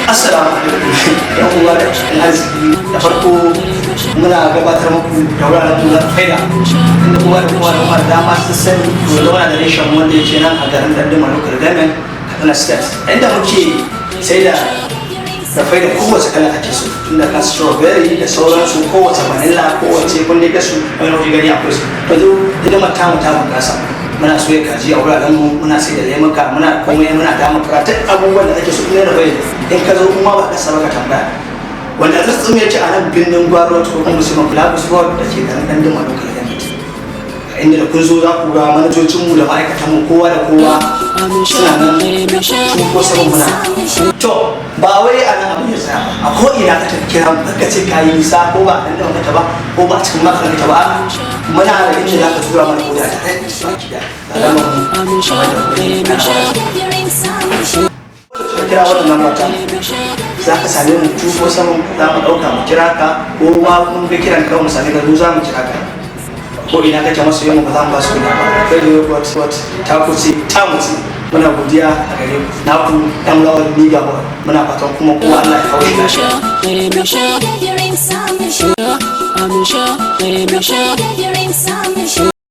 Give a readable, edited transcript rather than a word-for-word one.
Assalamu alaikum yan uwa da arziki da farko muna gabatar muku da wuraren kula faida inda kowa da kowa da dama sun sani to da wani da reshen wanda ya ce nan a garin Dandama Local Government Kaduna State inda muke sai da faida kowace kala ake so tunda kan strawberry da sauransu kowace vanilla kowace kun dai su wani wajen gani akwai su to zo idan mata mu kasa muna soya kaji a wuraren mu muna sai da lemuka muna komai muna da makarata abubuwan da ake so ne da bai in ka zo kuma ba ka saba ka tambaya wanda tsatsun ya ce a nan birnin Gwaro ko kuma musulman Lagos Road da ke garin Dandama Local Government inda da kun zo za ku ga manajocin mu da ma'aikatan mu kowa da kowa suna nan sun ko sabon muna to ba wai a nan abin ya tsaya a ko ina ka tafi kira mu ka ce ka yi nisa ko ba a Dandama ka ba ko ba a cikin makaranta ba muna da inda za ka tura mana koda tare da alamar mu kira waɗannan mata za ka same mu ko saman za mu ɗauka mu kira ka ko ma mun ga kiran ka mu same ka za mu kira ka ko ina kake masu yamma ba za mu ba su kuɗa ba kai da yogurt ta kuce ta mutu muna godiya a gare ku na ku ɗan lawal ni gaba muna fatan kuma kowa Allah ya kawo shi